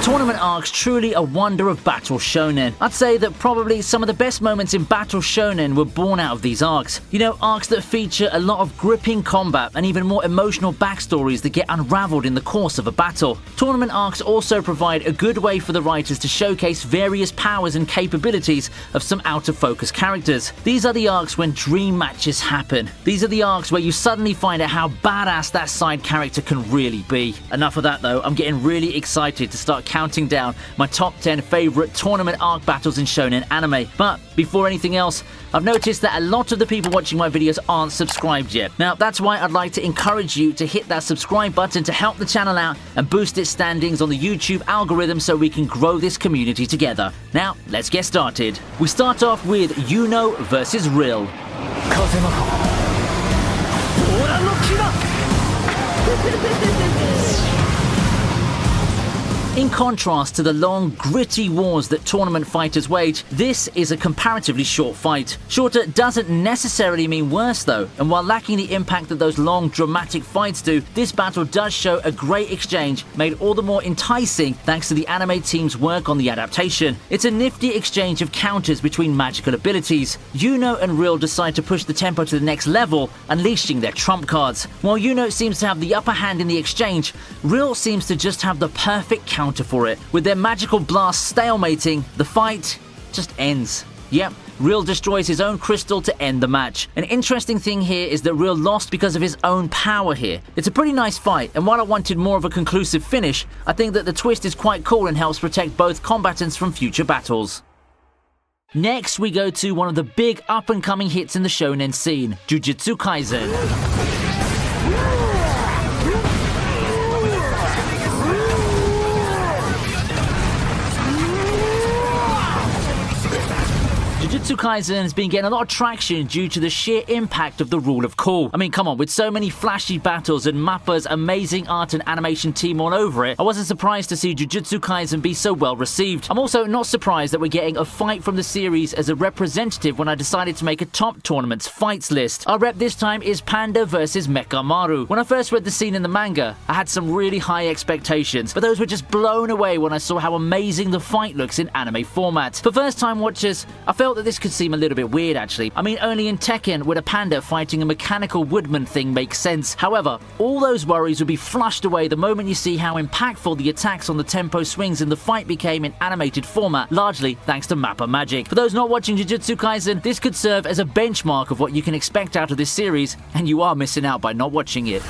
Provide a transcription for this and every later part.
The tournament arc's truly a wonder of battle shonen. I'd say that probably some of the best moments in battle shonen were born out of these arcs. You know, arcs that feature a lot of gripping combat and even more emotional backstories that get unraveled in the course of a battle. Tournament arcs also provide a good way for the writers to showcase various powers and capabilities of some out-of-focus characters. These are the arcs when dream matches happen. These are the arcs where you suddenly find out how badass that side character can really be. Enough of that though, I'm getting really excited to start counting down my top 10 favorite tournament arc battles in shonen anime. But before anything else, I've noticed that a lot of the people watching my videos aren't subscribed yet. Now that's why I'd like to encourage you to hit that subscribe button to help the channel out and boost its standings on the YouTube algorithm so we can grow this community together. Now let's get started. We start off with Yuno versus Real. In contrast to the long, gritty wars that tournament fighters wage, this is a comparatively short fight. Shorter doesn't necessarily mean worse though, and while lacking the impact that those long, dramatic fights do, this battle does show a great exchange, made all the more enticing thanks to the anime team's work on the adaptation. It's a nifty exchange of counters between magical abilities. Yuno and Real decide to push the tempo to the next level, unleashing their trump cards. While Yuno seems to have the upper hand in the exchange, Real seems to just have the perfect counter for it. With their magical blast stalemating, the fight just ends. Yep, Real destroys his own crystal to end the match. An interesting thing here is that Real lost because of his own power here. It's a pretty nice fight, and while I wanted more of a conclusive finish, I think that the twist is quite cool and helps protect both combatants from future battles. Next, we go to one of the big up-and-coming hits in the shonen scene, Jujutsu Kaisen. Jujutsu Kaisen has been getting a lot of traction due to the sheer impact of the rule of cool. I mean, come on, with so many flashy battles and Mappa's amazing art and animation team all over it, I wasn't surprised to see Jujutsu Kaisen be so well received. I'm also not surprised that we're getting a fight from the series as a representative when I decided to make a top tournaments fights list. Our rep this time is Panda versus Mechamaru. When I first read the scene in the manga, I had some really high expectations, but those were just blown away when I saw how amazing the fight looks in anime format. For first-time watchers, I felt that this could seem a little bit weird actually. I mean, only in Tekken would a panda fighting a mechanical woodman thing make sense. However, all those worries would be flushed away the moment you see how impactful the attacks on the tempo swings in the fight became in animated format, largely thanks to Mappa magic. For those not watching Jujutsu Kaisen, this could serve as a benchmark of what you can expect out of this series, and you are missing out by not watching it.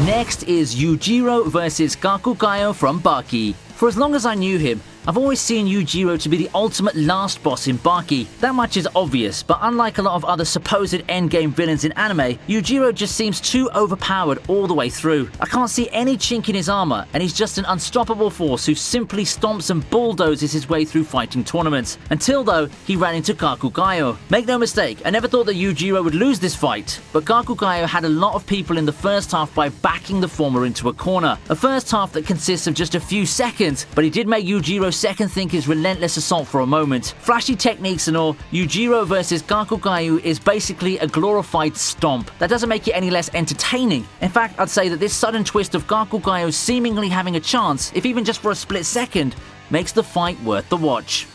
Next is Yujiro versus Gakugayo from Baki. For as long as I knew him, I've always seen Yujiro to be the ultimate last boss in Baki. That much is obvious, but unlike a lot of other supposed endgame villains in anime, Yujiro just seems too overpowered all the way through. I can't see any chink in his armor, and he's just an unstoppable force who simply stomps and bulldozes his way through fighting tournaments. Until though, he ran into Gakugayo. Make no mistake, I never thought that Yujiro would lose this fight, but Gakugayo had a lot of people in the first half by backing the former into a corner. A first half that consists of just a few seconds, but he did make Yujiro second think his relentless assault for a moment. Flashy techniques and all, Yujiro versus Gakugayo is basically a glorified stomp. That doesn't make it any less entertaining. In fact, I'd say that this sudden twist of Gakugayo seemingly having a chance, if even just for a split second, makes the fight worth the watch.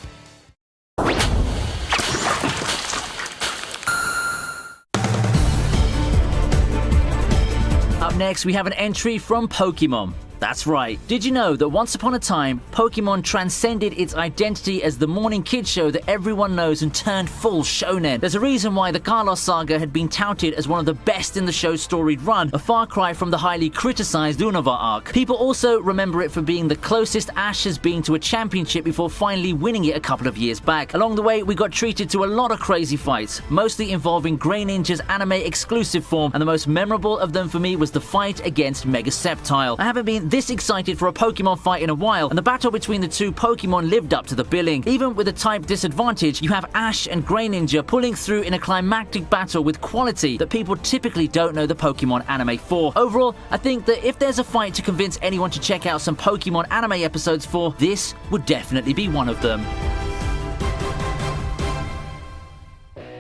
Up next, we have an entry from Pokémon. That's right. Did you know that once upon a time, Pokémon transcended its identity as the morning kid show that everyone knows and turned full shonen? There's a reason why the Carlos saga had been touted as one of the best in the show's storied run, a far cry from the highly criticized Unova arc. People also remember it for being the closest Ash has been to a championship before finally winning it a couple of years back. Along the way, we got treated to a lot of crazy fights, mostly involving Greninja's anime exclusive form, and the most memorable of them for me was the fight against Mega Sceptile. I haven't been this excited for a Pokemon fight in a while, and the battle between the two Pokemon lived up to the billing. Even with the type disadvantage, you have Ash and Greninja pulling through in a climactic battle with quality that people typically don't know the Pokemon anime for. Overall, I think that if there's a fight to convince anyone to check out some Pokemon anime episodes for, this would definitely be one of them.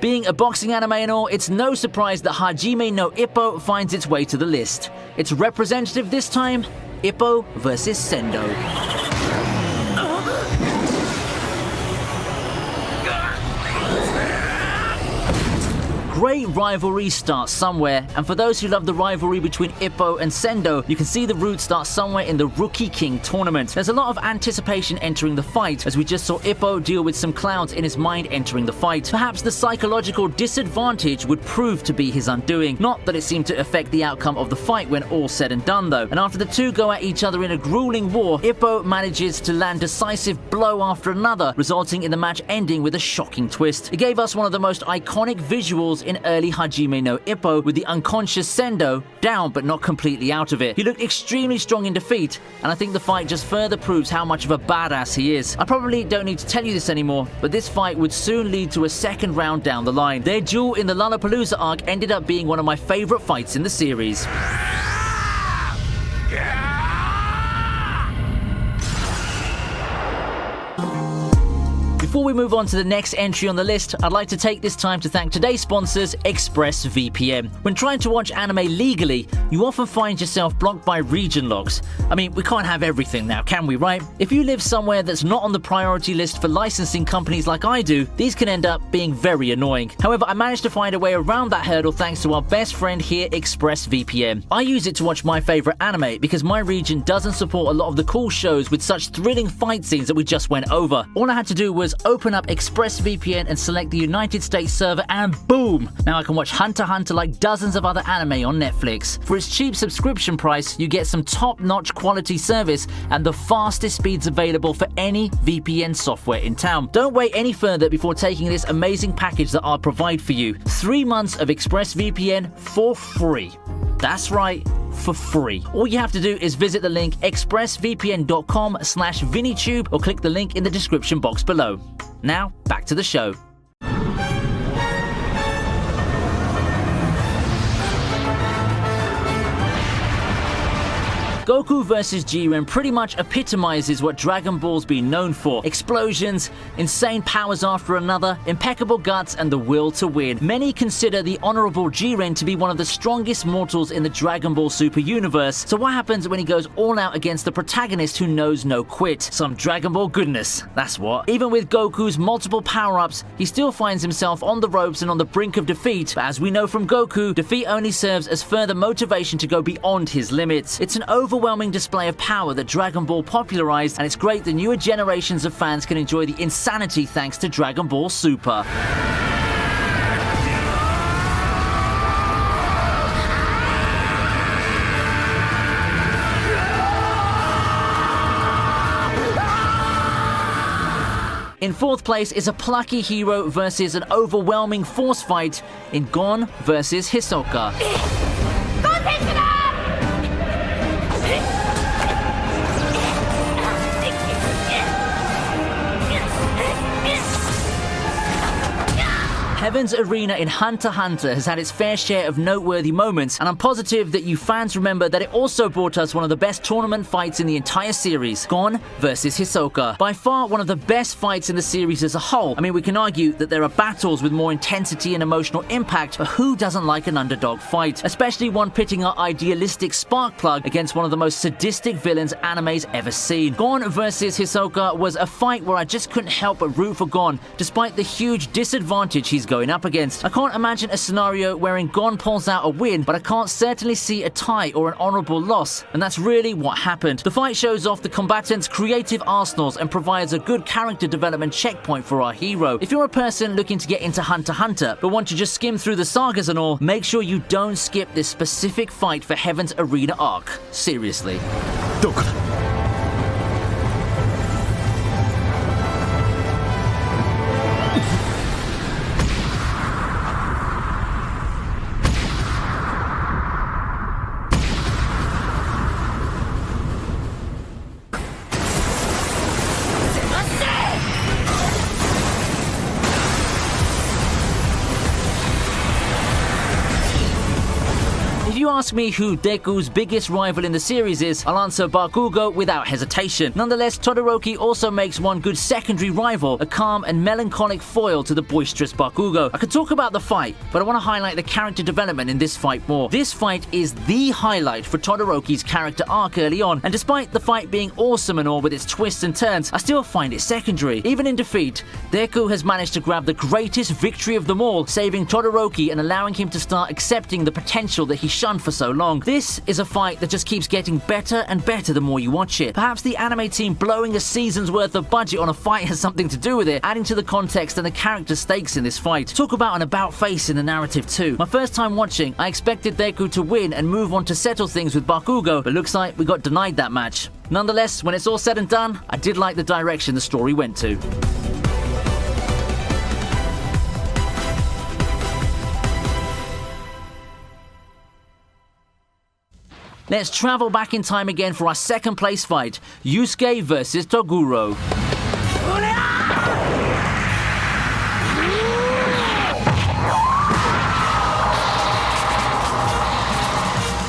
Being a boxing anime and all, it's no surprise that Hajime no Ippo finds its way to the list. It's representative this time, Ippo vs Sendo. Great rivalry starts somewhere, and for those who love the rivalry between Ippo and Sendo, you can see the root start somewhere in the Rookie King tournament. There's a lot of anticipation entering the fight, as we just saw Ippo deal with some clouds in his mind entering the fight. Perhaps the psychological disadvantage would prove to be his undoing. Not that it seemed to affect the outcome of the fight when all said and done though. And after the two go at each other in a grueling war, Ippo manages to land decisive blow after another, resulting in the match ending with a shocking twist. It gave us one of the most iconic visuals in early Hajime no Ippo, with the unconscious Sendo down but not completely out of it. He looked extremely strong in defeat, and I think the fight just further proves how much of a badass he is. I probably don't need to tell you this anymore, but this fight would soon lead to a second round down the line. Their duel in the Lollapalooza arc ended up being one of my favorite fights in the series. Before we move on to the next entry on the list, I'd like to take this time to thank today's sponsors, ExpressVPN. When trying to watch anime legally, you often find yourself blocked by region locks. I mean, we can't have everything now, can we, right? If you live somewhere that's not on the priority list for licensing companies like I do, these can end up being very annoying. However, I managed to find a way around that hurdle thanks to our best friend here, ExpressVPN. I use it to watch my favorite anime because my region doesn't support a lot of the cool shows with such thrilling fight scenes that we just went over. All I had to do was open up ExpressVPN and select the United States server, and boom! Now I can watch Hunter x Hunter like dozens of other anime on Netflix. For its cheap subscription price, you get some top-notch quality service and the fastest speeds available for any VPN software in town. Don't wait any further before taking this amazing package that I'll provide for you. 3 months of ExpressVPN for free. That's right, for free. All you have to do is visit the link expressvpn.com/ViniiTube or click the link in the description box below. Now, back to the show. Goku vs Jiren pretty much epitomizes what Dragon Ball's been known for. Explosions, insane powers after another, impeccable guts, and the will to win. Many consider the honorable Jiren to be one of the strongest mortals in the Dragon Ball Super universe. So what happens when he goes all out against the protagonist who knows no quit? Some Dragon Ball goodness, that's what. Even with Goku's multiple power-ups, he still finds himself on the ropes and on the brink of defeat. But as we know from Goku, defeat only serves as further motivation to go beyond his limits. It's an overwhelming display of power that Dragon Ball popularized, and it's great that newer generations of fans can enjoy the insanity thanks to Dragon Ball Super. In fourth place is a plucky hero versus an overwhelming force fight in Gon vs Hisoka. Heaven's Arena in Hunter x Hunter has had its fair share of noteworthy moments, and I'm positive that you fans remember that it also brought us one of the best tournament fights in the entire series, Gon vs Hisoka. By far one of the best fights in the series as a whole. I mean, we can argue that there are battles with more intensity and emotional impact, but who doesn't like an underdog fight? Especially one pitting our idealistic Sparkplug against one of the most sadistic villains anime's ever seen. Gon vs Hisoka was a fight where I just couldn't help but root for Gon, despite the huge disadvantage he's going up against. I can't imagine a scenario wherein Gon pulls out a win, but I can't certainly see a tie or an honorable loss, and that's really what happened. The fight shows off the combatants' creative arsenals and provides a good character development checkpoint for our hero. If you're a person looking to get into Hunter x Hunter, but want to just skim through the sagas and all, make sure you don't skip this specific fight for Heaven's Arena arc. Seriously. ask me who Deku's biggest rival in the series is, I'll answer Bakugo without hesitation. Nonetheless, Todoroki also makes one good secondary rival, a calm and melancholic foil to the boisterous Bakugo. I could talk about the fight, but I want to highlight the character development in this fight more. This fight is the highlight for Todoroki's character arc early on, and despite the fight being awesome and all with its twists and turns, I still find it secondary. Even in defeat, Deku has managed to grab the greatest victory of them all, saving Todoroki and allowing him to start accepting the potential that he shunned for so long. This is a fight that just keeps getting better and better the more you watch it. Perhaps the anime team blowing a season's worth of budget on a fight has something to do with it, adding to the context and the character stakes in this fight. Talk about an about face in the narrative too. My first time watching, I expected Deku to win and move on to settle things with Bakugo, but looks like we got denied that match. Nonetheless, when it's all said and done, I did like the direction the story went to. Let's travel back in time again for our second place fight, Yusuke versus Toguro.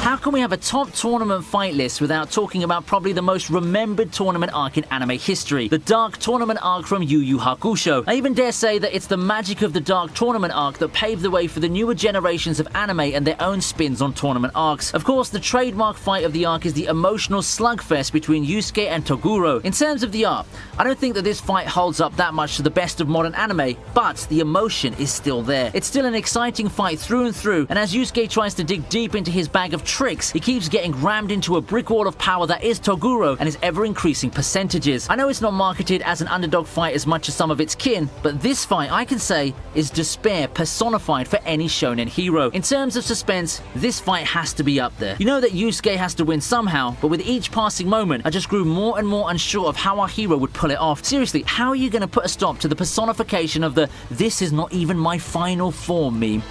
How can we have a top tournament fight list without talking about probably the most remembered tournament arc in anime history, the Dark Tournament arc from Yu Yu Hakusho? I even dare say that it's the magic of the Dark Tournament arc that paved the way for the newer generations of anime and their own spins on tournament arcs. Of course, the trademark fight of the arc is the emotional slugfest between Yusuke and Toguro. In terms of the art, I don't think that this fight holds up that much to the best of modern anime, but the emotion is still there. It's still an exciting fight through and through, and as Yusuke tries to dig deep into his bag of tricks, he keeps getting rammed into a brick wall of power that is Toguro and his ever-increasing percentages. I know it's not marketed as an underdog fight as much as some of its kin, but this fight, I can say, is despair personified for any shonen hero. In terms of suspense, this fight has to be up there. You know that Yusuke has to win somehow, but with each passing moment, I just grew more and more unsure of how our hero would pull it off. Seriously, how are you going to put a stop to the personification of the "this is not even my final form" meme?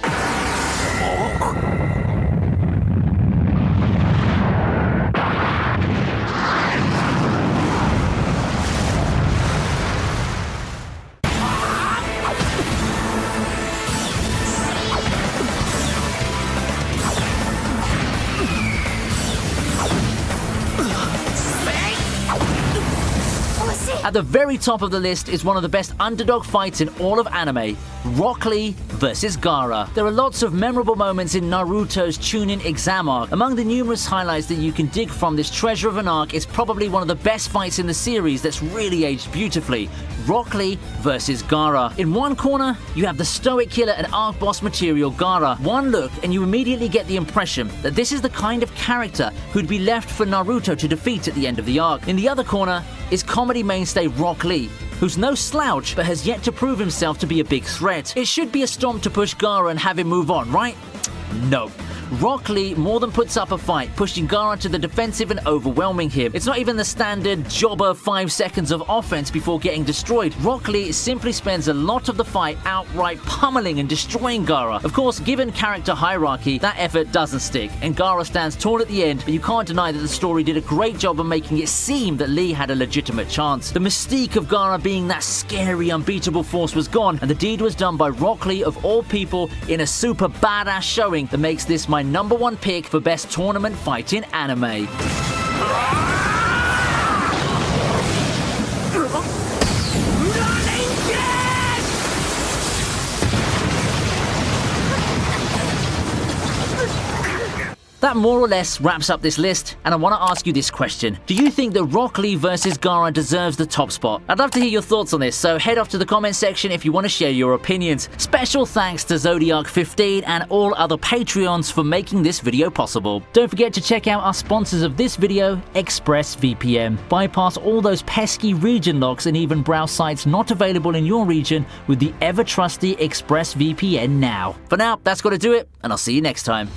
At the very top of the list is one of the best underdog fights in all of anime, Rock Lee vs. Gaara. There are lots of memorable moments in Naruto's Chunin exam arc. Among the numerous highlights that you can dig from this treasure of an arc is probably one of the best fights in the series that's really aged beautifully, Rock Lee vs. Gaara. In one corner, you have the stoic killer and arc boss material Gaara. One look and you immediately get the impression that this is the kind of character who'd be left for Naruto to defeat at the end of the arc. In the other corner is comedy mainstay Rock Lee, who's no slouch but has yet to prove himself to be a big threat. It should be a stomp to push Gaara and have him move on, right? No. Rock Lee more than puts up a fight, pushing Gaara to the defensive and overwhelming him. It's not even the standard jobber 5 seconds of offense before getting destroyed. Rock Lee simply spends a lot of the fight outright pummeling and destroying Gaara. Of course, given character hierarchy, that effort doesn't stick, and Gaara stands tall at the end, but you can't deny that the story did a great job of making it seem that Lee had a legitimate chance. The mystique of Gaara being that scary, unbeatable force was gone, and the deed was done by Rock Lee of all people in a super badass showing that makes this my number one pick for best tournament fight in anime. That more or less wraps up this list, and I want to ask you this question. Do you think that Rock Lee vs. Gaara deserves the top spot? I'd love to hear your thoughts on this, so head off to the comment section if you want to share your opinions. Special thanks to Zodiac15 and all other Patreons for making this video possible. Don't forget to check out our sponsors of this video, ExpressVPN. Bypass all those pesky region locks and even browse sites not available in your region with the ever-trusty ExpressVPN now. For now, that's got to do it, and I'll see you next time.